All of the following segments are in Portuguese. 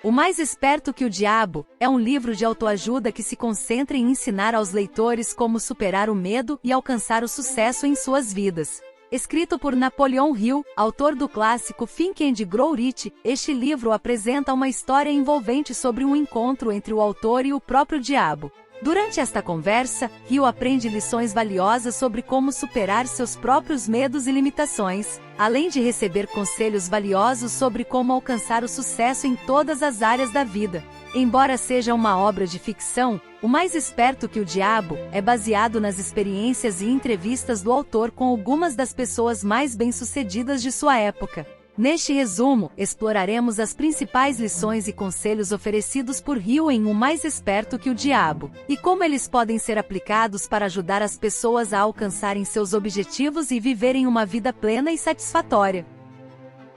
O Mais Esperto que o Diabo é um livro de autoajuda que se concentra em ensinar aos leitores como superar o medo e alcançar o sucesso em suas vidas. Escrito por Napoleon Hill, autor do clássico Think and Grow Rich, este livro apresenta uma história envolvente sobre um encontro entre o autor e o próprio diabo. Durante esta conversa, Hill aprende lições valiosas sobre como superar seus próprios medos e limitações, além de receber conselhos valiosos sobre como alcançar o sucesso em todas as áreas da vida. Embora seja uma obra de ficção, O Mais Esperto que o Diabo é baseado nas experiências e entrevistas do autor com algumas das pessoas mais bem-sucedidas de sua época. Neste resumo, exploraremos as principais lições e conselhos oferecidos por Hill em O Mais Esperto que o Diabo, e como eles podem ser aplicados para ajudar as pessoas a alcançarem seus objetivos e viverem uma vida plena e satisfatória.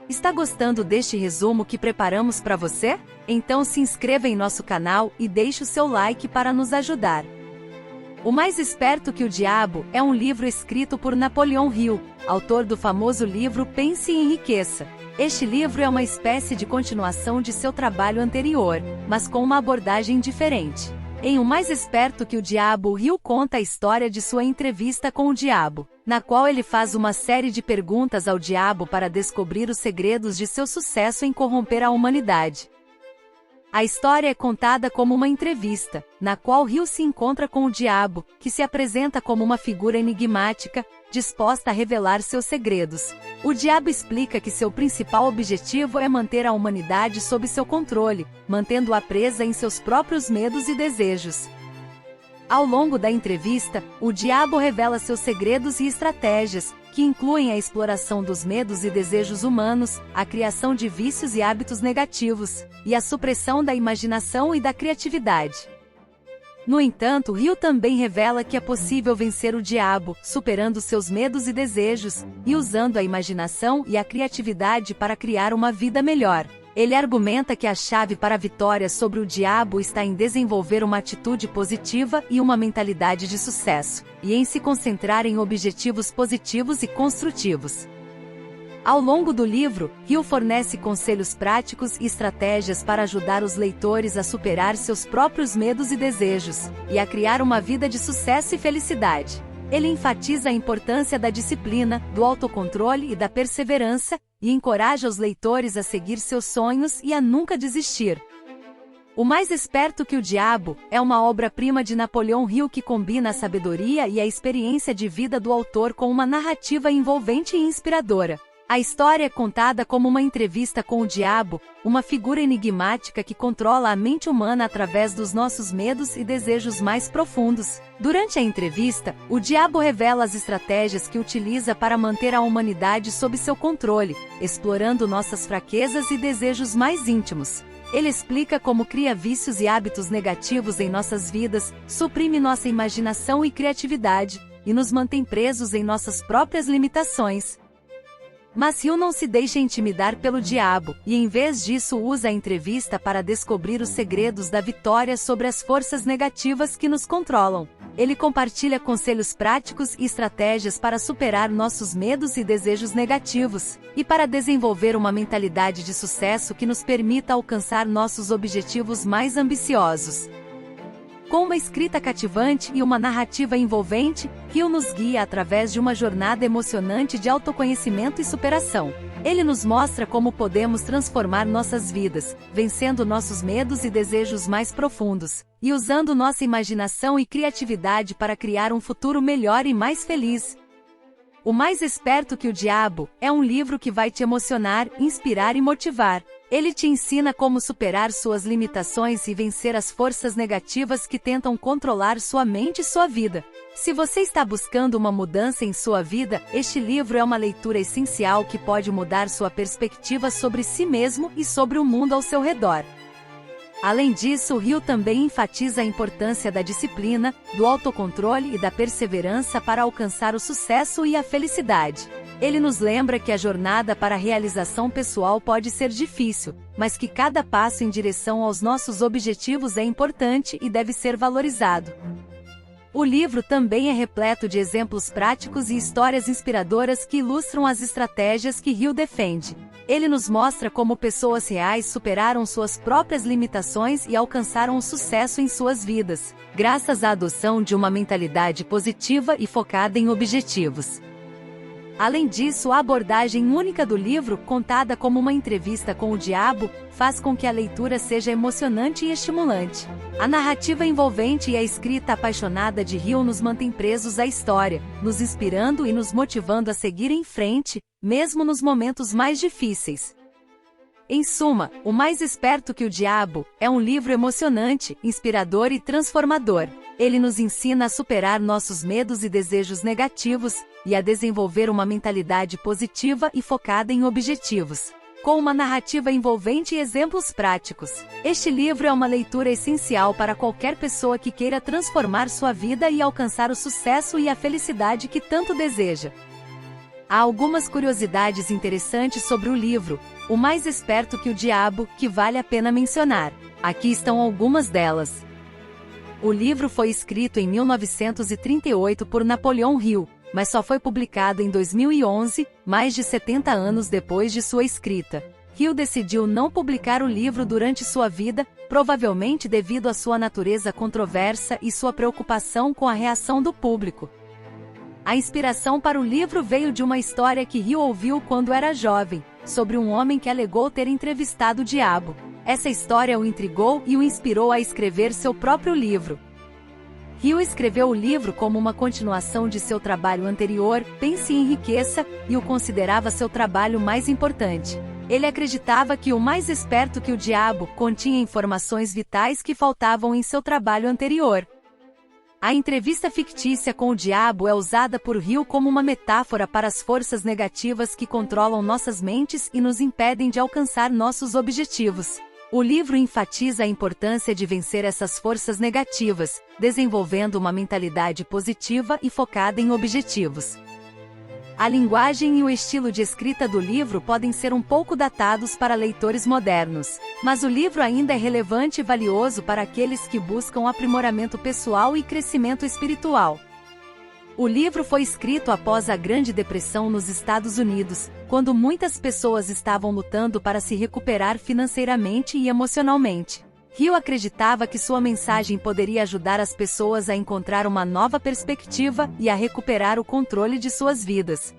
Está gostando deste resumo que preparamos para você? Então se inscreva em nosso canal e deixe o seu like para nos ajudar. O Mais Esperto que o Diabo é um livro escrito por Napoleon Hill, autor do famoso livro Pense e Enriqueça. Este livro é uma espécie de continuação de seu trabalho anterior, mas com uma abordagem diferente. Em O Mais Esperto que o Diabo, Hill conta a história de sua entrevista com o diabo, na qual ele faz uma série de perguntas ao diabo para descobrir os segredos de seu sucesso em corromper a humanidade. A história é contada como uma entrevista, na qual Hill se encontra com o diabo, que se apresenta como uma figura enigmática, disposta a revelar seus segredos. O diabo explica que seu principal objetivo é manter a humanidade sob seu controle, mantendo-a presa em seus próprios medos e desejos. Ao longo da entrevista, o diabo revela seus segredos e estratégias, que incluem a exploração dos medos e desejos humanos, a criação de vícios e hábitos negativos, e a supressão da imaginação e da criatividade. No entanto, Hill também revela que é possível vencer o diabo, superando seus medos e desejos, e usando a imaginação e a criatividade para criar uma vida melhor. Ele argumenta que a chave para a vitória sobre o diabo está em desenvolver uma atitude positiva e uma mentalidade de sucesso, e em se concentrar em objetivos positivos e construtivos. Ao longo do livro, Hill fornece conselhos práticos e estratégias para ajudar os leitores a superar seus próprios medos e desejos, e a criar uma vida de sucesso e felicidade. Ele enfatiza a importância da disciplina, do autocontrole e da perseverança, e encoraja os leitores a seguir seus sonhos e a nunca desistir. O Mais Esperto que o Diabo é uma obra-prima de Napoleon Hill que combina a sabedoria e a experiência de vida do autor com uma narrativa envolvente e inspiradora. A história é contada como uma entrevista com o diabo, uma figura enigmática que controla a mente humana através dos nossos medos e desejos mais profundos. Durante a entrevista, o diabo revela as estratégias que utiliza para manter a humanidade sob seu controle, explorando nossas fraquezas e desejos mais íntimos. Ele explica como cria vícios e hábitos negativos em nossas vidas, suprime nossa imaginação e criatividade, e nos mantém presos em nossas próprias limitações. Mas Hill não se deixa intimidar pelo diabo, e em vez disso usa a entrevista para descobrir os segredos da vitória sobre as forças negativas que nos controlam. Ele compartilha conselhos práticos e estratégias para superar nossos medos e desejos negativos, e para desenvolver uma mentalidade de sucesso que nos permita alcançar nossos objetivos mais ambiciosos. Com uma escrita cativante e uma narrativa envolvente, Hill nos guia através de uma jornada emocionante de autoconhecimento e superação. Ele nos mostra como podemos transformar nossas vidas, vencendo nossos medos e desejos mais profundos, e usando nossa imaginação e criatividade para criar um futuro melhor e mais feliz. O Mais Esperto que o Diabo é um livro que vai te emocionar, inspirar e motivar. Ele te ensina como superar suas limitações e vencer as forças negativas que tentam controlar sua mente e sua vida. Se você está buscando uma mudança em sua vida, este livro é uma leitura essencial que pode mudar sua perspectiva sobre si mesmo e sobre o mundo ao seu redor. Além disso, Hill também enfatiza a importância da disciplina, do autocontrole e da perseverança para alcançar o sucesso e a felicidade. Ele nos lembra que a jornada para a realização pessoal pode ser difícil, mas que cada passo em direção aos nossos objetivos é importante e deve ser valorizado. O livro também é repleto de exemplos práticos e histórias inspiradoras que ilustram as estratégias que Hill defende. Ele nos mostra como pessoas reais superaram suas próprias limitações e alcançaram o sucesso em suas vidas, graças à adoção de uma mentalidade positiva e focada em objetivos. Além disso, a abordagem única do livro, contada como uma entrevista com o diabo, faz com que a leitura seja emocionante e estimulante. A narrativa envolvente e a escrita apaixonada de Hill nos mantém presos à história, nos inspirando e nos motivando a seguir em frente, mesmo nos momentos mais difíceis. Em suma, O Mais Esperto que o Diabo é um livro emocionante, inspirador e transformador. Ele nos ensina a superar nossos medos e desejos negativos e a desenvolver uma mentalidade positiva e focada em objetivos. Com uma narrativa envolvente e exemplos práticos, este livro é uma leitura essencial para qualquer pessoa que queira transformar sua vida e alcançar o sucesso e a felicidade que tanto deseja. Há algumas curiosidades interessantes sobre o livro, O Mais Esperto que o Diabo, que vale a pena mencionar. Aqui estão algumas delas. O livro foi escrito em 1938 por Napoleon Hill, mas só foi publicado em 2011, mais de 70 anos depois de sua escrita. Hill decidiu não publicar o livro durante sua vida, provavelmente devido à sua natureza controversa e sua preocupação com a reação do público. A inspiração para o livro veio de uma história que Hill ouviu quando era jovem, sobre um homem que alegou ter entrevistado o diabo. Essa história o intrigou e o inspirou a escrever seu próprio livro. Hill escreveu o livro como uma continuação de seu trabalho anterior, Pense e Enriqueça, e o considerava seu trabalho mais importante. Ele acreditava que O Mais Esperto que o Diabo continha informações vitais que faltavam em seu trabalho anterior. A entrevista fictícia com o diabo é usada por Hill como uma metáfora para as forças negativas que controlam nossas mentes e nos impedem de alcançar nossos objetivos. O livro enfatiza a importância de vencer essas forças negativas, desenvolvendo uma mentalidade positiva e focada em objetivos. A linguagem e o estilo de escrita do livro podem ser um pouco datados para leitores modernos, mas o livro ainda é relevante e valioso para aqueles que buscam aprimoramento pessoal e crescimento espiritual. O livro foi escrito após a Grande Depressão nos Estados Unidos, quando muitas pessoas estavam lutando para se recuperar financeiramente e emocionalmente. Hill acreditava que sua mensagem poderia ajudar as pessoas a encontrar uma nova perspectiva e a recuperar o controle de suas vidas.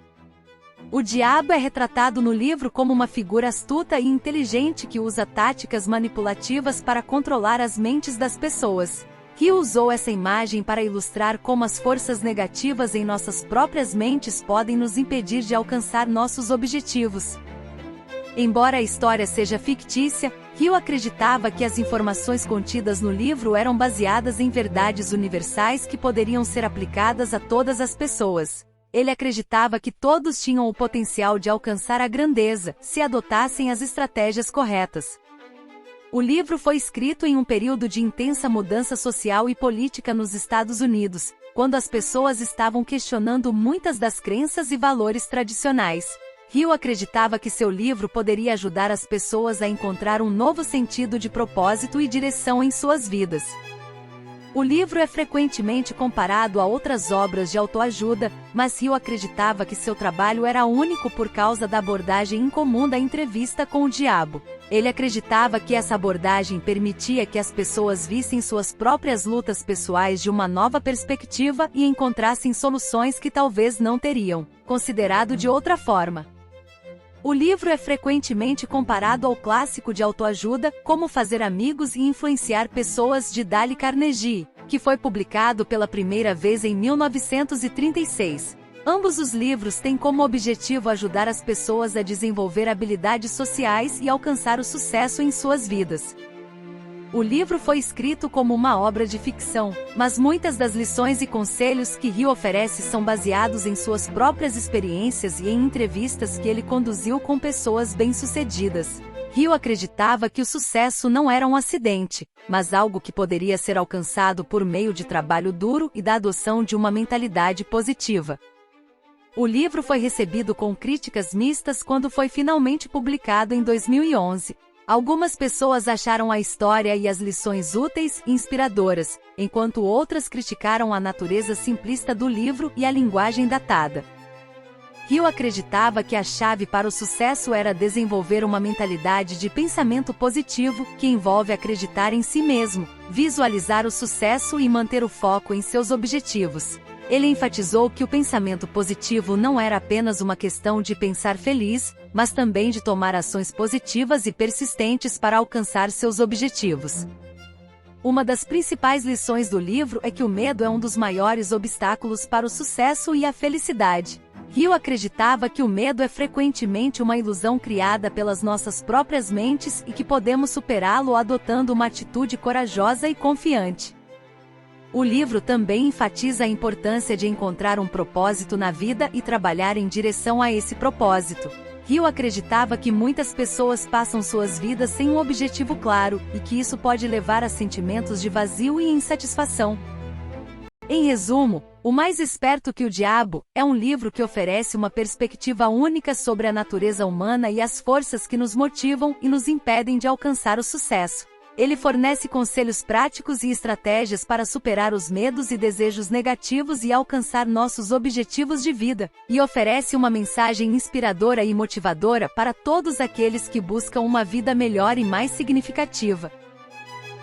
O diabo é retratado no livro como uma figura astuta e inteligente que usa táticas manipulativas para controlar as mentes das pessoas. Hill usou essa imagem para ilustrar como as forças negativas em nossas próprias mentes podem nos impedir de alcançar nossos objetivos. Embora a história seja fictícia, Hill acreditava que as informações contidas no livro eram baseadas em verdades universais que poderiam ser aplicadas a todas as pessoas. Ele acreditava que todos tinham o potencial de alcançar a grandeza, se adotassem as estratégias corretas. O livro foi escrito em um período de intensa mudança social e política nos Estados Unidos, quando as pessoas estavam questionando muitas das crenças e valores tradicionais. Hill acreditava que seu livro poderia ajudar as pessoas a encontrar um novo sentido de propósito e direção em suas vidas. O livro é frequentemente comparado a outras obras de autoajuda, mas Hill acreditava que seu trabalho era único por causa da abordagem incomum da entrevista com o diabo. Ele acreditava que essa abordagem permitia que as pessoas vissem suas próprias lutas pessoais de uma nova perspectiva e encontrassem soluções que talvez não teriam considerado de outra forma. O livro é frequentemente comparado ao clássico de autoajuda, Como Fazer Amigos e Influenciar Pessoas de Dale Carnegie, que foi publicado pela primeira vez em 1936. Ambos os livros têm como objetivo ajudar as pessoas a desenvolver habilidades sociais e alcançar o sucesso em suas vidas. O livro foi escrito como uma obra de ficção, mas muitas das lições e conselhos que Hill oferece são baseados em suas próprias experiências e em entrevistas que ele conduziu com pessoas bem-sucedidas. Hill acreditava que o sucesso não era um acidente, mas algo que poderia ser alcançado por meio de trabalho duro e da adoção de uma mentalidade positiva. O livro foi recebido com críticas mistas quando foi finalmente publicado em 2011. Algumas pessoas acharam a história e as lições úteis e inspiradoras, enquanto outras criticaram a natureza simplista do livro e a linguagem datada. Hill acreditava que a chave para o sucesso era desenvolver uma mentalidade de pensamento positivo, que envolve acreditar em si mesmo, visualizar o sucesso e manter o foco em seus objetivos. Ele enfatizou que o pensamento positivo não era apenas uma questão de pensar feliz, mas também de tomar ações positivas e persistentes para alcançar seus objetivos. Uma das principais lições do livro é que o medo é um dos maiores obstáculos para o sucesso e a felicidade. Hill acreditava que o medo é frequentemente uma ilusão criada pelas nossas próprias mentes e que podemos superá-lo adotando uma atitude corajosa e confiante. O livro também enfatiza a importância de encontrar um propósito na vida e trabalhar em direção a esse propósito. Hill acreditava que muitas pessoas passam suas vidas sem um objetivo claro, e que isso pode levar a sentimentos de vazio e insatisfação. Em resumo, O Mais Esperto que o Diabo é um livro que oferece uma perspectiva única sobre a natureza humana e as forças que nos motivam e nos impedem de alcançar o sucesso. Ele fornece conselhos práticos e estratégias para superar os medos e desejos negativos e alcançar nossos objetivos de vida, e oferece uma mensagem inspiradora e motivadora para todos aqueles que buscam uma vida melhor e mais significativa.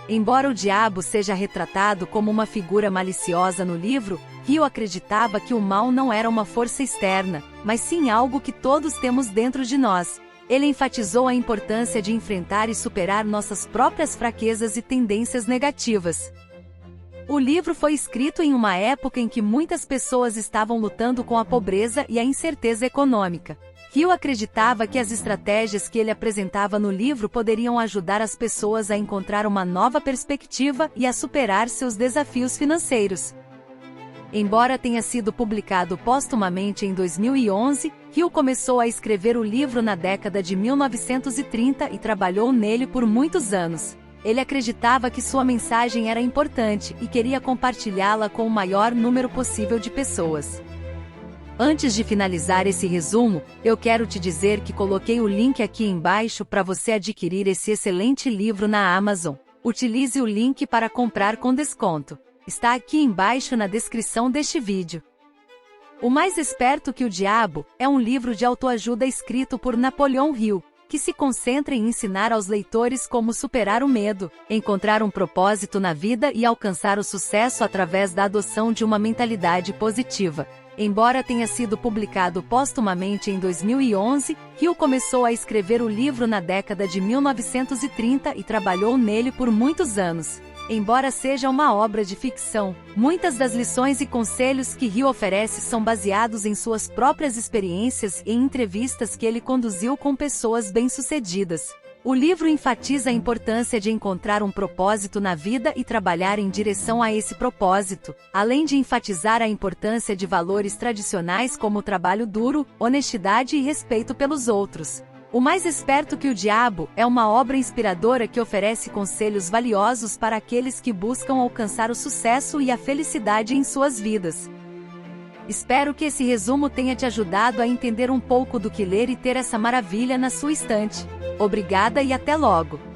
Embora o diabo seja retratado como uma figura maliciosa no livro, Hill acreditava que o mal não era uma força externa, mas sim algo que todos temos dentro de nós. Ele enfatizou a importância de enfrentar e superar nossas próprias fraquezas e tendências negativas. O livro foi escrito em uma época em que muitas pessoas estavam lutando com a pobreza e a incerteza econômica. Hill acreditava que as estratégias que ele apresentava no livro poderiam ajudar as pessoas a encontrar uma nova perspectiva e a superar seus desafios financeiros. Embora tenha sido publicado póstumamente em 2011, Hill começou a escrever o livro na década de 1930 e trabalhou nele por muitos anos. Ele acreditava que sua mensagem era importante e queria compartilhá-la com o maior número possível de pessoas. Antes de finalizar esse resumo, eu quero te dizer que coloquei o link aqui embaixo para você adquirir esse excelente livro na Amazon. Utilize o link para comprar com desconto. Está aqui embaixo na descrição deste vídeo. O Mais Esperto que o Diabo é um livro de autoajuda escrito por Napoleon Hill, que se concentra em ensinar aos leitores como superar o medo, encontrar um propósito na vida e alcançar o sucesso através da adoção de uma mentalidade positiva. Embora tenha sido publicado póstumamente em 2011, Hill começou a escrever o livro na década de 1930 e trabalhou nele por muitos anos. Embora seja uma obra de ficção, muitas das lições e conselhos que Hill oferece são baseados em suas próprias experiências e em entrevistas que ele conduziu com pessoas bem-sucedidas. O livro enfatiza a importância de encontrar um propósito na vida e trabalhar em direção a esse propósito, além de enfatizar a importância de valores tradicionais como o trabalho duro, honestidade e respeito pelos outros. O Mais Esperto que o Diabo é uma obra inspiradora que oferece conselhos valiosos para aqueles que buscam alcançar o sucesso e a felicidade em suas vidas. Espero que esse resumo tenha te ajudado a entender um pouco do que ler e ter essa maravilha na sua estante. Obrigada e até logo!